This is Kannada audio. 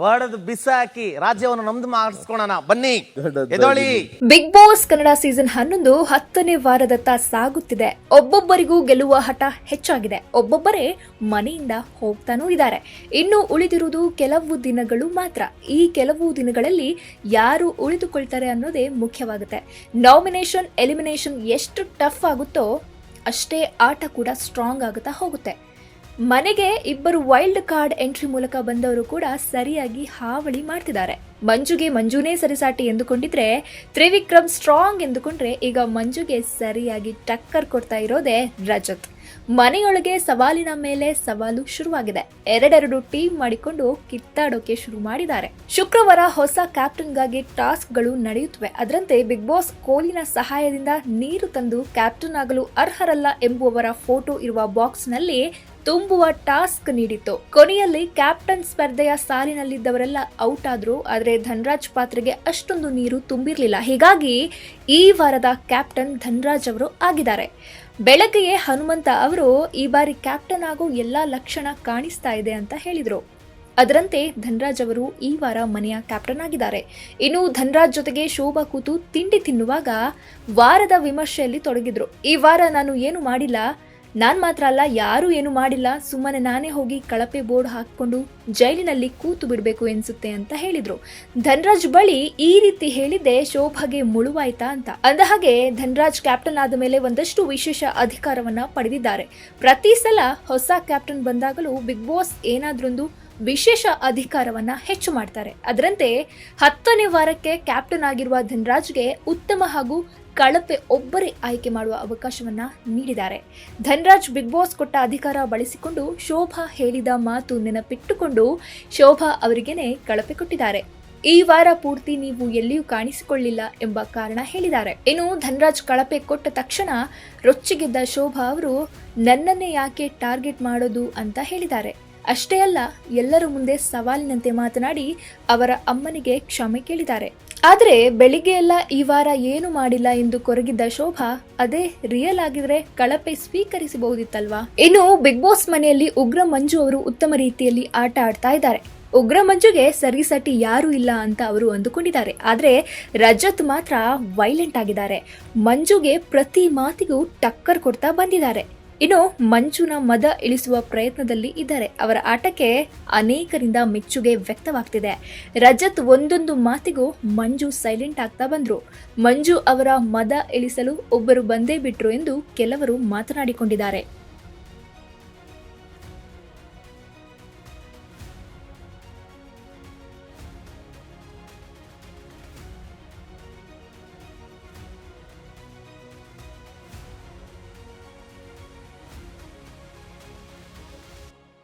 ಹೊಡೆದು ಬಿಸಾಕಿ ರಾಜ್ಯವನ್ನು ನಮ್ದು ಮಾಡಿಸ್ಕೊಳ್ಳೋಣ ಬನ್ನಿ ಎದೋಳಿ. ಬಿಗ್ ಬಾಸ್ ಕನ್ನಡ ಸೀಸನ್ 11 10ನೇ ವಾರದತ್ತ ಸಾಗುತ್ತಿದೆ. ಒಬ್ಬೊಬ್ಬರಿಗೂ ಗೆಲ್ಲುವ ಹಠ ಹೆಚ್ಚಾಗಿದೆ. ಒಬ್ಬೊಬ್ಬರೇ ಮನೆಯಿಂದ ಹೋಗ್ತಾನೂ ಇದ್ದಾರೆ. ಇನ್ನು ಉಳಿದಿರುವುದು ಕೆಲವು ದಿನಗಳು ಮಾತ್ರ. ಈ ಕೆಲವು ದಿನಗಳಲ್ಲಿ ಯಾರು ಉಳಿದುಕೊಳ್ತಾರೆ ಅನ್ನೋದೇ ಮುಖ್ಯವಾಗುತ್ತೆ. ನಾಮಿನೇಷನ್ ಎಲಿಮಿನೇಷನ್ ಎಷ್ಟು ಟಫ್ ಆಗುತ್ತೋ ಅಷ್ಟೇ ಆಟ ಕೂಡ ಸ್ಟ್ರಾಂಗ್ ಆಗುತ್ತಾ ಹೋಗುತ್ತೆ. ಮನೆಗೆ ಇಬ್ಬರು ವೈಲ್ಡ್ ಕಾರ್ಡ್ ಎಂಟ್ರಿ ಮೂಲಕ ಬಂದವರು ಕೂಡ ಸರಿಯಾಗಿ ಹಾವಳಿ ಮಾಡ್ತಿದ್ದಾರೆ. ಮಂಜುಗೆ ಮಂಜುನೇ ಸರಿಸಾಟಿ ಎಂದುಕೊಂಡಿದ್ರೆ ತ್ರಿವಿಕ್ರಮ್ ಸ್ಟ್ರಾಂಗ್ ಎಂದುಕೊಂಡ್ರೆ ಈಗ ಮಂಜುಗೆ ಸರಿಯಾಗಿ ಟಕ್ಕರ್ ಕೊಡ್ತಾ ಇರೋದೇ ರಜತ್. ಮನೆಯೊಳಗೆ ಸವಾಲಿನ ಮೇಲೆ ಸವಾಲು ಶುರುವಾಗಿದೆ. ಎರಡೆರಡು ಟೀಮ್ ಮಾಡಿಕೊಂಡು ಕಿತ್ತಾಡೋಕೆ ಶುರು ಮಾಡಿದ್ದಾರೆ. ಶುಕ್ರವಾರ ಹೊಸ ಕ್ಯಾಪ್ಟನ್ಗಾಗಿ ಟಾಸ್ಕ್ಗಳು ನಡೆಯುತ್ತವೆ. ಅದರಂತೆ ಬಿಗ್ ಬಾಸ್ ಕೋಲಿನ ಸಹಾಯದಿಂದ ನೀರು ತಂದು ಕ್ಯಾಪ್ಟನ್ ಆಗಲು ಅರ್ಹರಲ್ಲ ಎಂಬುವವರ ಫೋಟೋ ಇರುವ ಬಾಕ್ಸ್ನಲ್ಲಿ ತುಂಬುವ ಟಾಸ್ಕ್ ನೀಡಿತ್ತು. ಕೊನೆಯಲ್ಲಿ ಕ್ಯಾಪ್ಟನ್ ಸ್ಪರ್ಧೆಯ ಸಾಲಿನಲ್ಲಿದ್ದವರೆಲ್ಲ ಔಟ್ ಆದ್ರು. ಆದರೆ ಧನ್ರಾಜ್ ಪಾತ್ರೆಗೆ ಅಷ್ಟೊಂದು ನೀರು ತುಂಬಿರಲಿಲ್ಲ. ಹೀಗಾಗಿ ಈ ವಾರದ ಕ್ಯಾಪ್ಟನ್ ಧನ್ರಾಜ್ ಅವರು ಆಗಿದ್ದಾರೆ. ಬೆಳಗ್ಗೆಯೇ ಹನುಮಂತ ಅವರು ಈ ಬಾರಿ ಕ್ಯಾಪ್ಟನ್ ಆಗೋ ಎಲ್ಲಾ ಲಕ್ಷಣ ಕಾಣಿಸ್ತಾ ಇದೆ ಅಂತ ಹೇಳಿದ್ರು. ಅದರಂತೆ ಧನ್ರಾಜ್ ಅವರು ಈ ವಾರ ಮನೆಯ ಕ್ಯಾಪ್ಟನ್ ಆಗಿದ್ದಾರೆ. ಇನ್ನು ಧನ್ರಾಜ್ ಜೊತೆಗೆ ಶೋಭಾ ಕೂತು ತಿಂಡಿ ತಿನ್ನುವಾಗ ವಾರದ ವಿಮರ್ಶೆಯಲ್ಲಿ ತೊಡಗಿದ್ರು. ಈ ವಾರ ನಾನು ಏನು ಮಾಡಿಲ್ಲ, ನಾನ್ ಮಾತ್ರ ಅಲ್ಲ ಯಾರೂ ಏನು ಮಾಡಿಲ್ಲ, ಸುಮ್ಮನೆ ನಾನೇ ಹೋಗಿ ಕಳಪೆ ಬೋರ್ಡ್ ಹಾಕಿಕೊಂಡು ಜೈಲಿನಲ್ಲಿ ಕೂತು ಬಿಡಬೇಕು ಎನ್ಸುತ್ತೆ ಅಂತ ಹೇಳಿದ್ರು. ಧನ್ರಾಜ್ ಬಳಿ ಈ ರೀತಿ ಹೇಳಿದ್ದೆ ಶೋಭಾಗೆ ಮುಳುವಾಯ್ತಾ ಅಂತ. ಅಂದಹಾಗೆ ಧನ್ರಾಜ್ ಕ್ಯಾಪ್ಟನ್ ಆದ ಮೇಲೆ ಒಂದಷ್ಟು ವಿಶೇಷ ಅಧಿಕಾರವನ್ನ ಪಡೆದಿದ್ದಾರೆ. ಪ್ರತಿ ಸಲ ಹೊಸ ಕ್ಯಾಪ್ಟನ್ ಬಂದಾಗಲೂ ಬಿಗ್ ಬಾಸ್ ಏನಾದ್ರೊಂದು ವಿಶೇಷ ಅಧಿಕಾರವನ್ನ ಹೆಚ್ಚು ಮಾಡ್ತಾರೆ. ಅದರಂತೆ 10ನೇ ವಾರಕ್ಕೆ ಕ್ಯಾಪ್ಟನ್ ಆಗಿರುವ ಧನ್ರಾಜ್ಗೆ ಉತ್ತಮ ಹಾಗೂ ಕಳಪೆ ಒಬ್ಬರೇ ಆಯ್ಕೆ ಮಾಡುವ ಅವಕಾಶವನ್ನ ನೀಡಿದ್ದಾರೆ. ಧನ್ರಾಜ್ ಬಿಗ್ ಬಾಸ್ ಕೊಟ್ಟ ಅಧಿಕಾರ ಬಳಸಿಕೊಂಡು ಶೋಭಾ ಹೇಳಿದ ಮಾತು ನೆನಪಿಟ್ಟುಕೊಂಡು ಶೋಭಾ ಅವರಿಗೇನೆ ಕಳಪೆ ಕೊಟ್ಟಿದ್ದಾರೆ. ಈ ವಾರ ಪೂರ್ತಿ ನೀವು ಎಲ್ಲಿಯೂ ಕಾಣಿಸಿಕೊಳ್ಳಿಲ್ಲ ಎಂಬ ಕಾರಣ ಹೇಳಿದ್ದಾರೆ. ಇನ್ನು ಧನ್ರಾಜ್ ಕಳಪೆ ಕೊಟ್ಟ ತಕ್ಷಣ ರೊಚ್ಚಿಗೆದ್ದ ಶೋಭಾ ಅವರು ನನ್ನನ್ನೇ ಯಾಕೆ ಟಾರ್ಗೆಟ್ ಮಾಡೋದು ಅಂತ ಹೇಳಿದ್ದಾರೆ. ಅಷ್ಟೇ ಅಲ್ಲ, ಎಲ್ಲರ ಮುಂದೆ ಸವಾಲಿನಂತೆ ಮಾತನಾಡಿ ಅವರ ಅಮ್ಮನಿಗೆ ಕ್ಷಮೆ ಕೇಳಿದ್ದಾರೆ. ಆದರೆ ಬೆಳಿಗ್ಗೆ ಎಲ್ಲ ಈ ವಾರ ಏನು ಮಾಡಿಲ್ಲ ಎಂದು ಕೊರಗಿದ್ದ ಶೋಭಾ ಅದೇ ರಿಯಲ್ ಆಗಿದ್ರೆ ಕಳಪೆ ಸ್ವೀಕರಿಸಬಹುದಿತ್ತಲ್ವಾ. ಇನ್ನು ಬಿಗ್ ಬಾಸ್ ಮನೆಯಲ್ಲಿ ಉಗ್ರ ಮಂಜು ಅವರು ಉತ್ತಮ ರೀತಿಯಲ್ಲಿ ಆಟ ಆಡ್ತಾ ಇದ್ದಾರೆ. ಉಗ್ರ ಮಂಜುಗೆ ಸರಿಸಟಿ ಯಾರೂ ಇಲ್ಲ ಅಂತ ಅವರು ಅಂದುಕೊಂಡಿದ್ದಾರೆ. ಆದರೆ ರಜತ್ ಮಾತ್ರ ವೈಲೆಂಟ್ ಆಗಿದ್ದಾರೆ. ಮಂಜುಗೆ ಪ್ರತಿ ಮಾತಿಗೂ ಟಕ್ಕರ್ ಕೊಡ್ತಾ ಬಂದಿದ್ದಾರೆ. ಇನ್ನು ಮಂಜುನ ಮದ ಇಳಿಸುವ ಪ್ರಯತ್ನದಲ್ಲಿ ಇದ್ದಾರೆ. ಅವರ ಆಟಕ್ಕೆ ಅನೇಕರಿಂದ ಮೆಚ್ಚುಗೆ ವ್ಯಕ್ತವಾಗ್ತಿದೆ. ರಜತ್ ಒಂದೊಂದು ಮಾತಿಗೂ ಮಂಜು ಸೈಲೆಂಟ್ ಆಗ್ತಾ ಬಂದ್ರು. ಮಂಜು ಅವರ ಮದ ಇಳಿಸಲು ಒಬ್ಬರು ಬಂದೇ ಬಿಟ್ರು ಎಂದು ಕೆಲವರು ಮಾತನಾಡಿಕೊಂಡಿದ್ದಾರೆ.